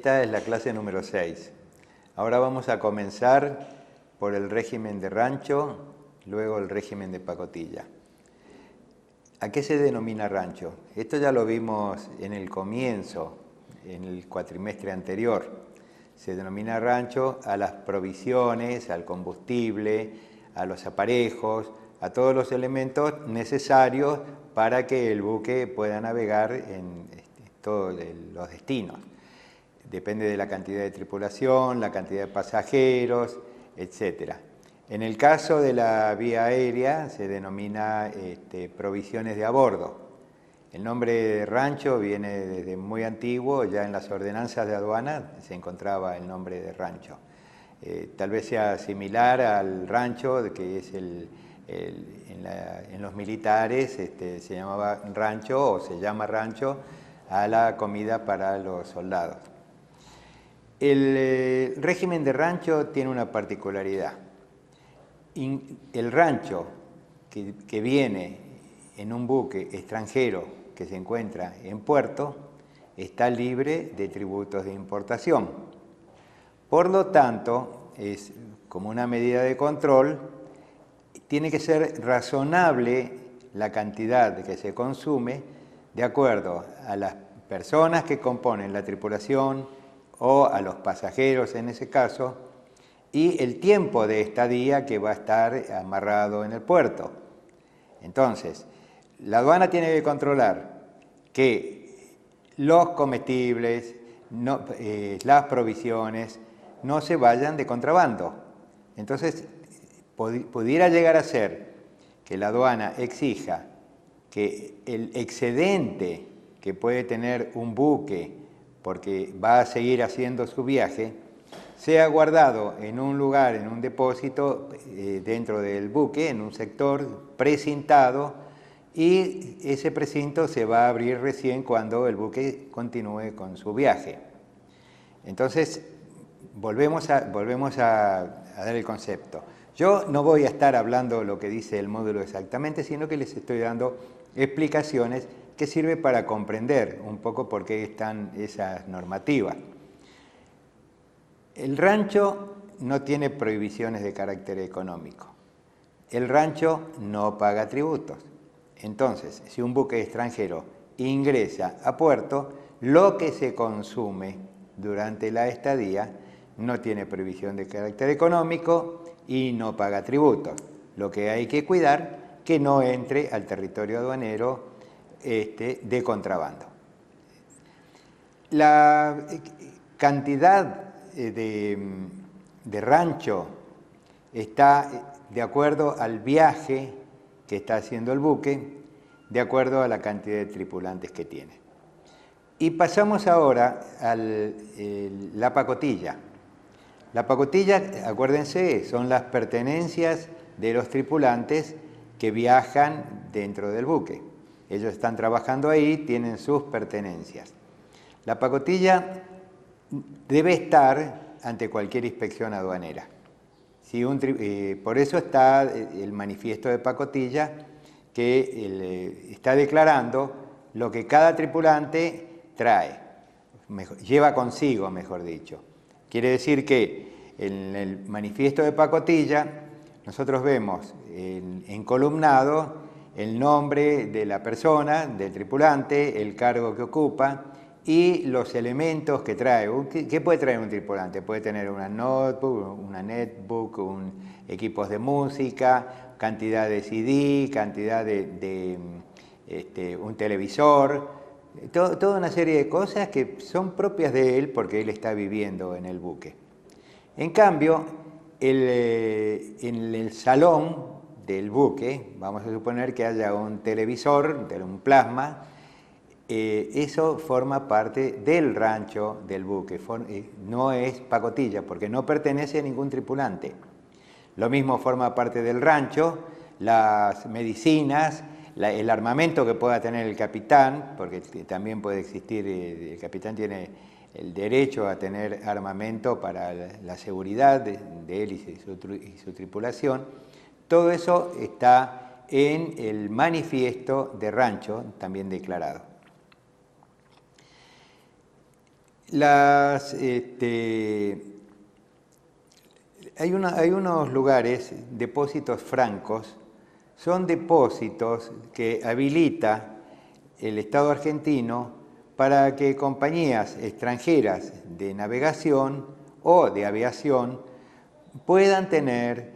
Esta es la clase número 6. Ahora vamos a comenzar por el régimen de rancho, luego el régimen de pacotilla. ¿A qué se denomina rancho? Esto ya lo vimos en el comienzo, en el cuatrimestre anterior. Se denomina rancho a las provisiones, al combustible, a los aparejos, a todos los elementos necesarios para que el buque pueda navegar en todos los destinos. Depende de la cantidad de tripulación, la cantidad de pasajeros, etc. En el caso de la vía aérea se denomina provisiones de a bordo. El nombre de rancho viene desde muy antiguo, ya en las ordenanzas de aduana se encontraba el nombre de rancho. Tal vez sea similar al rancho, que es en los militares se llamaba rancho o se llama rancho a la comida para los soldados. El régimen de rancho tiene una particularidad. El rancho que viene en un buque extranjero que se encuentra en puerto está libre de tributos de importación. Por lo tanto, es como una medida de control, tiene que ser razonable la cantidad que se consume de acuerdo a las personas que componen la tripulación o a los pasajeros en ese caso, y el tiempo de estadía que va a estar amarrado en el puerto. Entonces, la aduana tiene que controlar que los comestibles, las provisiones, no se vayan de contrabando. Entonces, pudiera llegar a ser que la aduana exija que el excedente que puede tener un buque porque va a seguir haciendo su viaje, sea guardado en un lugar, en un depósito dentro del buque, en un sector precintado, y ese precinto se va a abrir recién cuando el buque continúe con su viaje. Entonces, volvemos a dar el concepto. Yo no voy a estar hablando lo que dice el módulo exactamente, sino que les estoy dando explicaciones que sirven para comprender un poco por qué están esas normativas. El rancho no tiene prohibiciones de carácter económico. El rancho no paga tributos. Entonces, si un buque extranjero ingresa a puerto, lo que se consume durante la estadía no tiene prohibición de carácter económico y no paga tributos. Lo que hay que cuidar que no entre al territorio aduanero de contrabando. La cantidad de rancho está de acuerdo al viaje que está haciendo el buque, de acuerdo a la cantidad de tripulantes que tiene. Y pasamos ahora a la pacotilla. La pacotilla, acuérdense, son las pertenencias de los tripulantes que viajan dentro del buque. Ellos están trabajando ahí, tienen sus pertenencias. La pacotilla debe estar ante cualquier inspección aduanera. Por eso está el manifiesto de pacotilla que está declarando lo que cada tripulante trae, lleva consigo, mejor dicho. Quiere decir que en el manifiesto de pacotilla nosotros vemos encolumnado el nombre de la persona, del tripulante, el cargo que ocupa y los elementos que trae. ¿Qué puede traer un tripulante? Puede tener una notebook, una netbook, equipos de música, cantidad de CD, cantidad de un televisor, toda una serie de cosas que son propias de él porque él está viviendo en el buque. En cambio, en el salón del buque, vamos a suponer que haya un televisor, un plasma, eso forma parte del rancho del buque, no es pacotilla porque no pertenece a ningún tripulante. Lo mismo forma parte del rancho, las medicinas, el armamento que pueda tener el capitán, porque también puede existir, el capitán tiene el derecho a tener armamento para la seguridad de él y su tripulación. Todo eso está en el manifiesto de rancho, también declarado. Hay unos lugares, depósitos francos, son depósitos que habilita el Estado argentino para que compañías extranjeras de navegación o de aviación puedan tener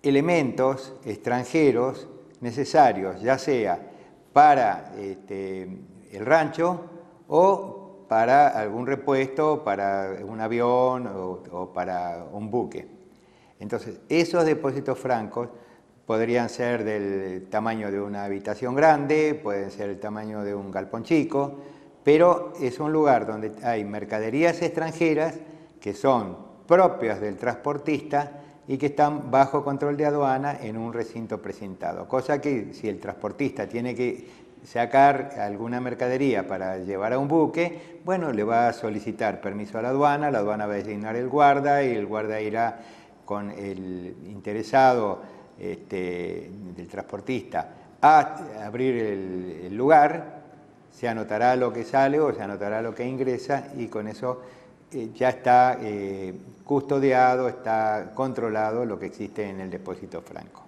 elementos extranjeros necesarios, ya sea para el rancho o para algún repuesto, para un avión o para un buque. Entonces, esos depósitos francos podrían ser del tamaño de una habitación grande, pueden ser el tamaño de un galpón chico, pero es un lugar donde hay mercaderías extranjeras que son propias del transportista y que están bajo control de aduana en un recinto precintado. Cosa que si el transportista tiene que sacar alguna mercadería para llevar a un buque, bueno, le va a solicitar permiso a la aduana va a designar el guarda y el guarda irá con el interesado del transportista a abrir el lugar, se anotará lo que sale o se anotará lo que ingresa y con eso ya está custodiado, está controlado lo que existe en el depósito franco.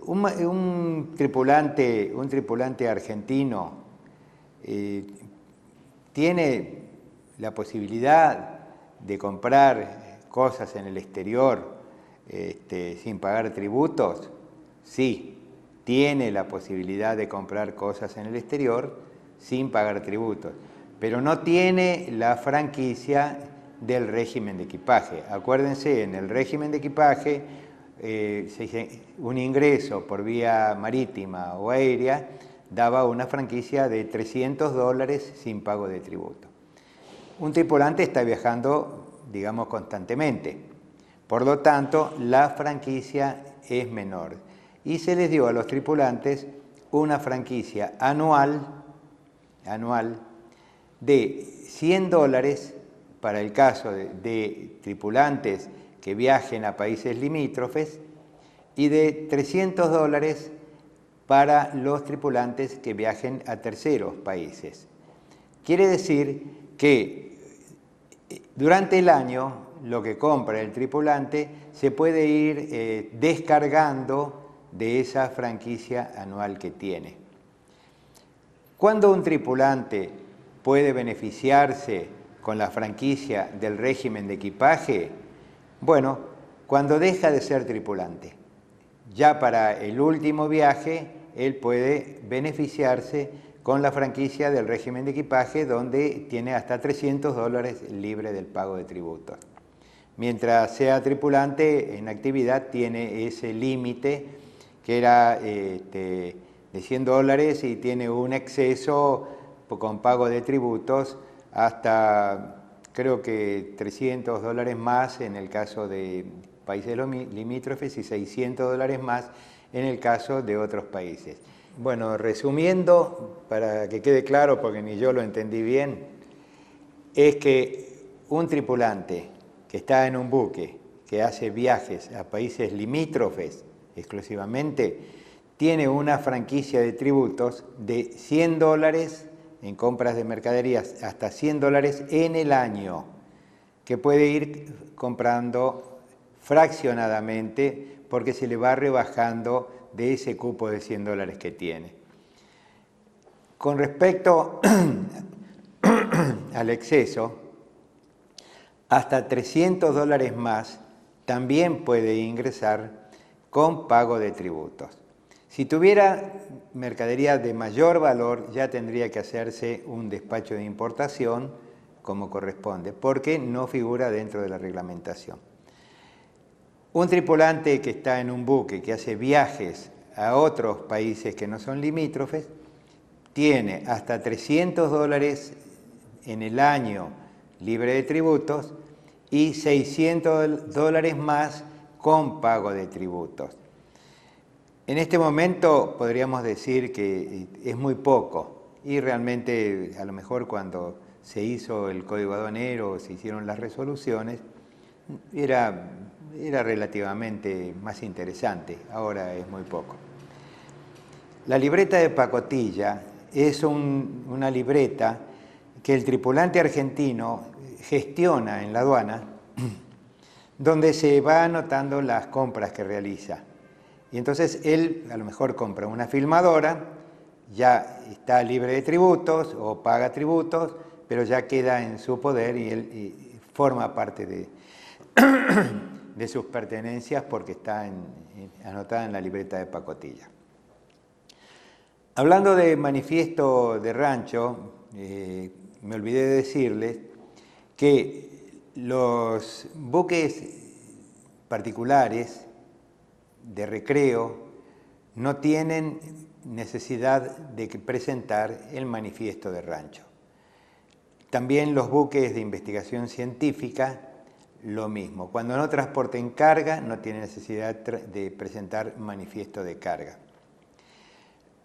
Un tripulante argentino tiene la posibilidad de comprar cosas en el exterior sin pagar tributos. Sí, tiene la posibilidad de comprar cosas en el exterior sin pagar tributos, pero no tiene la franquicia del régimen de equipaje. Acuérdense, en el régimen de equipaje, un ingreso por vía marítima o aérea daba una franquicia de $300 sin pago de tributo. Un tripulante está viajando, digamos, constantemente. Por lo tanto, la franquicia es menor. Y se les dio a los tripulantes una franquicia anual de $100 para el caso de tripulantes que viajen a países limítrofes y de $300 para los tripulantes que viajen a terceros países. Quiere decir que durante el año lo que compra el tripulante se puede ir descargando de esa franquicia anual que tiene. ¿Cuándo un tripulante puede beneficiarse con la franquicia del régimen de equipaje? Bueno, cuando deja de ser tripulante. Ya para el último viaje, él puede beneficiarse con la franquicia del régimen de equipaje, donde tiene hasta $300 libre del pago de tributos. Mientras sea tripulante en actividad, tiene ese límite que era de $100 y tiene un exceso con pago de tributos hasta, creo que $300 más en el caso de países limítrofes y $600 más en el caso de otros países. Bueno, resumiendo, para que quede claro, porque ni yo lo entendí bien, es que un tripulante que está en un buque, que hace viajes a países limítrofes exclusivamente, tiene una franquicia de tributos de $100 en compras de mercaderías, hasta $100 en el año, que puede ir comprando fraccionadamente porque se le va rebajando de ese cupo de $100 que tiene. Con respecto al exceso, hasta $300 más también puede ingresar con pago de tributos. Si tuviera mercadería de mayor valor, ya tendría que hacerse un despacho de importación como corresponde, porque no figura dentro de la reglamentación. Un tripulante que está en un buque, que hace viajes a otros países que no son limítrofes, tiene hasta $300 en el año libre de tributos y $600 más con pago de tributos. En este momento podríamos decir que es muy poco y realmente a lo mejor cuando se hizo el Código Aduanero, se hicieron las resoluciones, era relativamente más interesante, ahora es muy poco. La libreta de pacotilla es una libreta que el tripulante argentino gestiona en la aduana, donde se va anotando las compras que realiza. Y entonces él a lo mejor compra una filmadora, ya está libre de tributos o paga tributos, pero ya queda en su poder y él forma parte de sus pertenencias porque está anotada en la libreta de pacotilla. Hablando de manifiesto de rancho, me olvidé de decirles que los buques particulares de recreo no tienen necesidad de presentar el manifiesto de rancho. También los buques de investigación científica, lo mismo. Cuando no transporten carga, no tienen necesidad de presentar manifiesto de carga.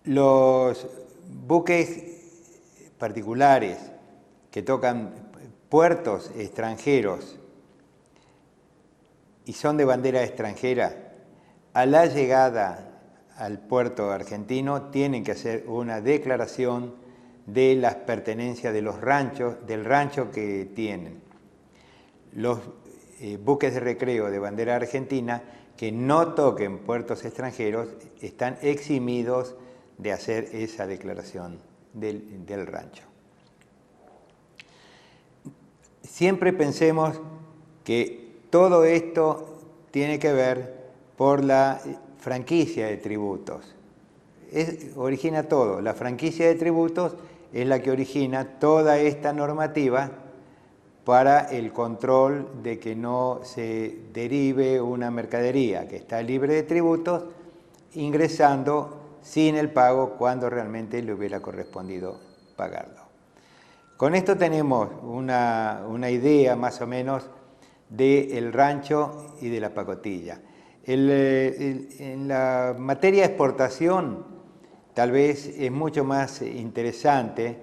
Los buques particulares que tocan puertos extranjeros y son de bandera extranjera, a la llegada al puerto argentino tienen que hacer una declaración de las pertenencias de los ranchos, del rancho que tienen. Los buques de recreo de bandera argentina que no toquen puertos extranjeros están eximidos de hacer esa declaración del rancho. Siempre pensemos que todo esto tiene que ver por la franquicia de tributos. Origina todo. La franquicia de tributos es la que origina toda esta normativa para el control de que no se derive una mercadería que está libre de tributos ingresando sin el pago cuando realmente le hubiera correspondido pagarlo. Con esto tenemos una idea más o menos del rancho y de la pacotilla. En la materia de exportación tal vez es mucho más interesante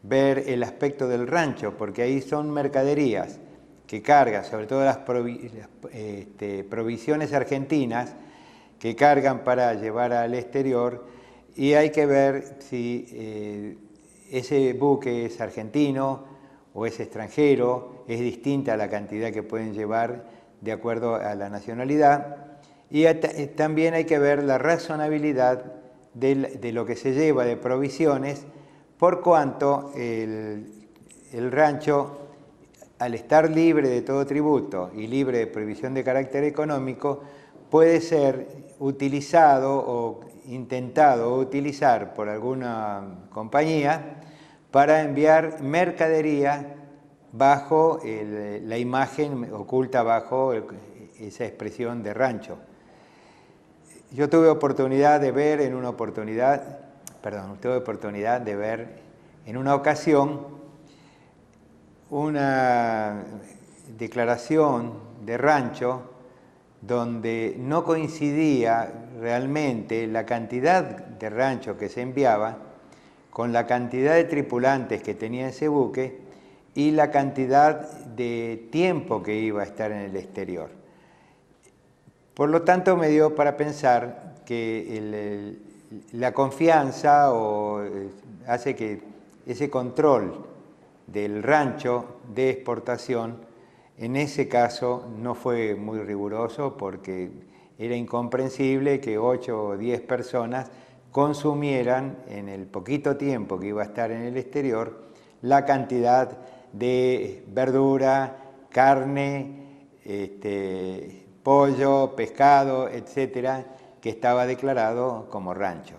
ver el aspecto del rancho, porque ahí son mercaderías que cargan, sobre todo las provisiones argentinas, que cargan para llevar al exterior, y hay que ver si ese buque es argentino o es extranjero, es distinta la cantidad que pueden llevar de acuerdo a la nacionalidad, y también hay que ver la razonabilidad de lo que se lleva de provisiones, por cuanto el rancho, al estar libre de todo tributo y libre de prohibición de carácter económico, puede ser utilizado o intentado utilizar por alguna compañía para enviar mercadería bajo la imagen oculta bajo esa expresión de rancho. Yo tuve oportunidad de ver en una ocasión una declaración de rancho donde no coincidía realmente la cantidad de rancho que se enviaba con la cantidad de tripulantes que tenía ese buque y la cantidad de tiempo que iba a estar en el exterior. Por lo tanto, me dio para pensar que la confianza hace que ese control del rancho de exportación, en ese caso no fue muy riguroso porque era incomprensible que 8 o 10 personas consumieran en el poquito tiempo que iba a estar en el exterior la cantidad de verdura, carne, pollo, pescado, etcétera, que estaba declarado como rancho.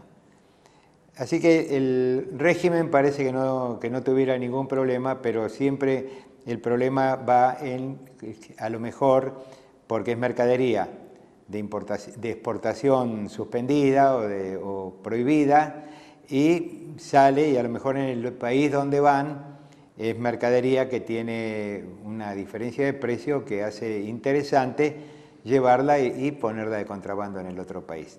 Así que el régimen parece que no tuviera ningún problema, pero siempre el problema va a lo mejor, porque es mercadería de exportación suspendida o prohibida, y sale, y a lo mejor en el país donde van, es mercadería que tiene una diferencia de precio que hace interesante llevarla y ponerla de contrabando en el otro país.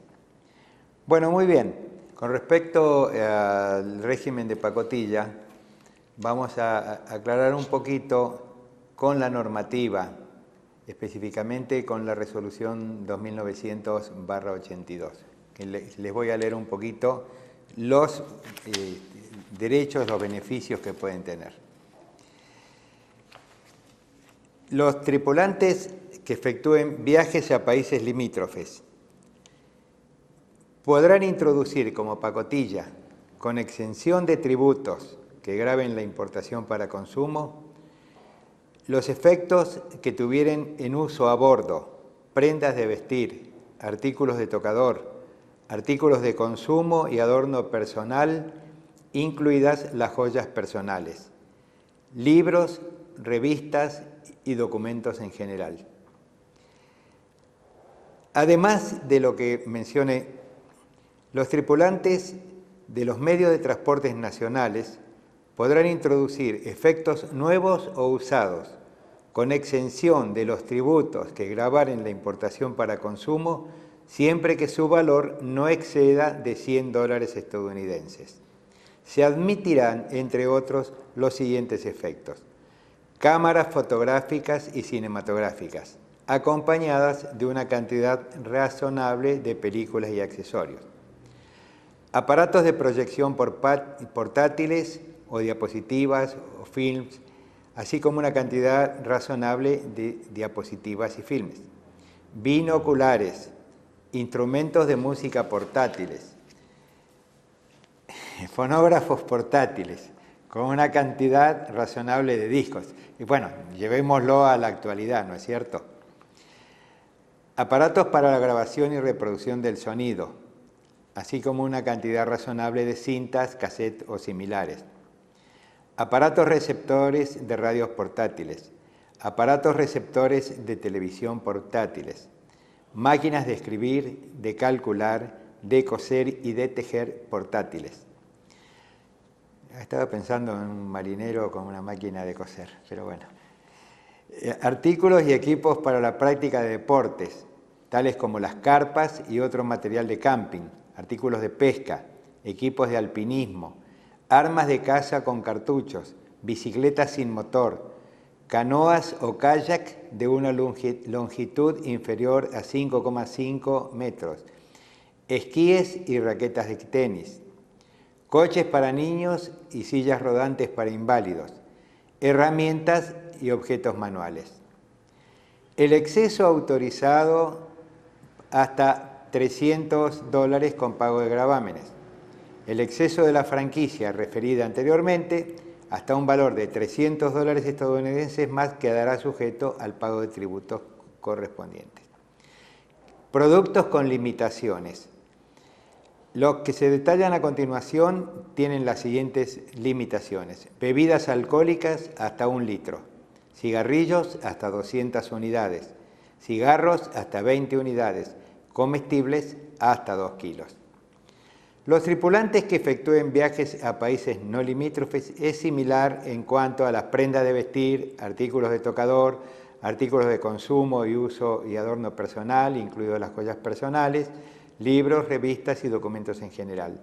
Bueno, muy bien. Con respecto al régimen de pacotilla, vamos a aclarar un poquito con la normativa, específicamente con la resolución 2900/82. Les voy a leer un poquito los derechos, los beneficios que pueden tener. Los tripulantes que efectúen viajes a países limítrofes podrán introducir como pacotilla, con exención de tributos que graven la importación para consumo, los efectos que tuvieren en uso a bordo, prendas de vestir, artículos de tocador, artículos de consumo y adorno personal, incluidas las joyas personales, libros, revistas y documentos en general. Además de lo que mencioné, los tripulantes de los medios de transportes nacionales podrán introducir efectos nuevos o usados, con exención de los tributos que gravaren la importación para consumo, siempre que su valor no exceda de $100 estadounidenses. Se admitirán, entre otros, los siguientes efectos: cámaras fotográficas y cinematográficas, acompañadas de una cantidad razonable de películas y accesorios; aparatos de proyección portátiles o diapositivas o films, así como una cantidad razonable de diapositivas y filmes; binoculares, instrumentos de música portátiles, fonógrafos portátiles, con una cantidad razonable de discos. Y bueno, llevémoslo a la actualidad, ¿no es cierto? Aparatos para la grabación y reproducción del sonido, así como una cantidad razonable de cintas, cassette o similares; aparatos receptores de radios portátiles, aparatos receptores de televisión portátiles, máquinas de escribir, de calcular, de coser y de tejer portátiles. Estaba pensando en un marinero con una máquina de coser, pero bueno. Artículos y equipos para la práctica de deportes, tales como las carpas y otro material de camping, artículos de pesca, equipos de alpinismo, armas de caza con cartuchos, bicicletas sin motor, canoas o kayak de una longitud inferior a 5,5 metros, esquíes y raquetas de tenis, coches para niños y sillas rodantes para inválidos, herramientas y objetos manuales. El exceso autorizado hasta $300 con pago de gravámenes. El exceso de la franquicia referida anteriormente hasta un valor de $300 estadounidenses más quedará sujeto al pago de tributos correspondientes. Productos con limitaciones. Los que se detallan a continuación tienen las siguientes limitaciones: bebidas alcohólicas hasta 1 litro, cigarrillos hasta 200 unidades, cigarros hasta 20 unidades, comestibles hasta 2 kilos. Los tripulantes que efectúen viajes a países no limítrofes es similar en cuanto a las prendas de vestir, artículos de tocador, artículos de consumo y uso y adorno personal, incluidas las joyas personales, libros, revistas y documentos en general.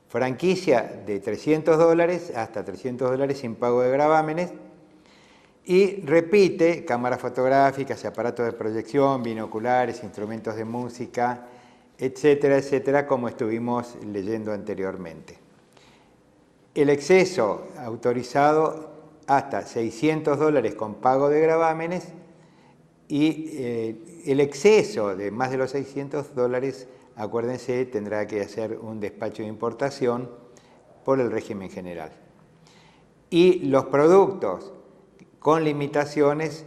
Franquicia de $300 hasta $300 sin pago de gravámenes. Y repite cámaras fotográficas y aparatos de proyección, binoculares, instrumentos de música, etcétera, etcétera, como estuvimos leyendo anteriormente. El exceso autorizado hasta $600 con pago de gravámenes, y el exceso de más de los $600, acuérdense, tendrá que hacer un despacho de importación por el régimen general. Y los productos con limitaciones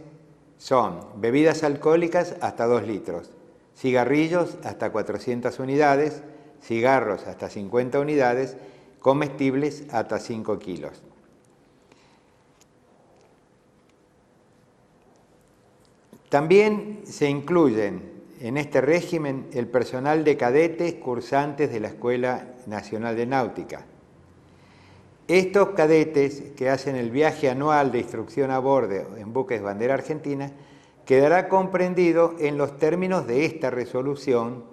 son bebidas alcohólicas hasta 2 litros, cigarrillos hasta 400 unidades, cigarros hasta 50 unidades, comestibles hasta 5 kilos. También se incluyen en este régimen el personal de cadetes cursantes de la Escuela Nacional de Náutica. Estos cadetes que hacen el viaje anual de instrucción a bordo en buques bandera argentina quedará comprendido en los términos de esta resolución,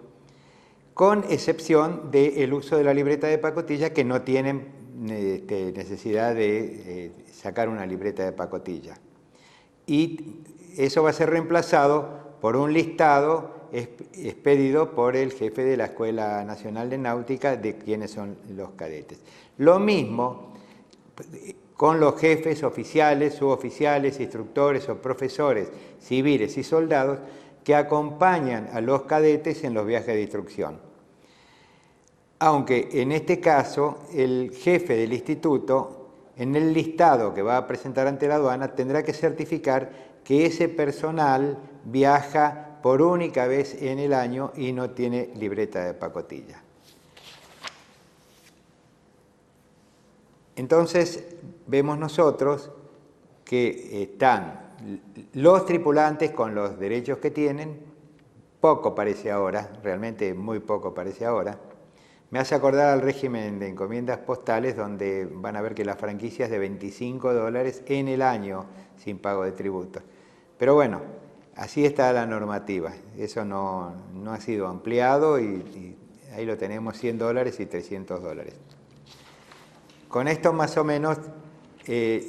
con excepción del uso de la libreta de pacotilla, que no tienen necesidad de sacar una libreta de pacotilla. Y eso va a ser reemplazado por un listado expedido por el jefe de la Escuela Nacional de Náutica de quiénes son los cadetes. Lo mismo con los jefes oficiales, suboficiales, instructores o profesores civiles y soldados que acompañan a los cadetes en los viajes de instrucción. Aunque en este caso el jefe del instituto, en el listado que va a presentar ante la aduana, tendrá que certificar que ese personal viaja por única vez en el año y no tiene libreta de pacotilla. Entonces vemos nosotros que están los tripulantes con los derechos que tienen, poco parece ahora, realmente muy poco parece ahora. Me hace acordar al régimen de encomiendas postales, donde van a ver que la franquicia es de $25 en el año sin pago de tributos. Pero bueno, así está la normativa, eso no ha sido ampliado y ahí lo tenemos, $100 y $300. Con esto más o menos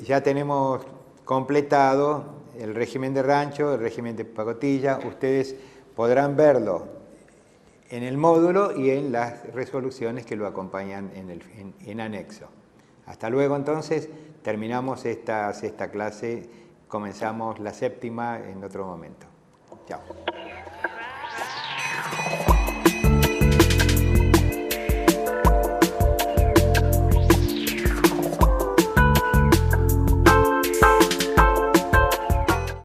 ya tenemos completado el régimen de rancho, el régimen de pacotilla. Ustedes podrán verlo en el módulo y en las resoluciones que lo acompañan en anexo. Hasta luego entonces, terminamos esta sexta clase, comenzamos la séptima en otro momento. Chao.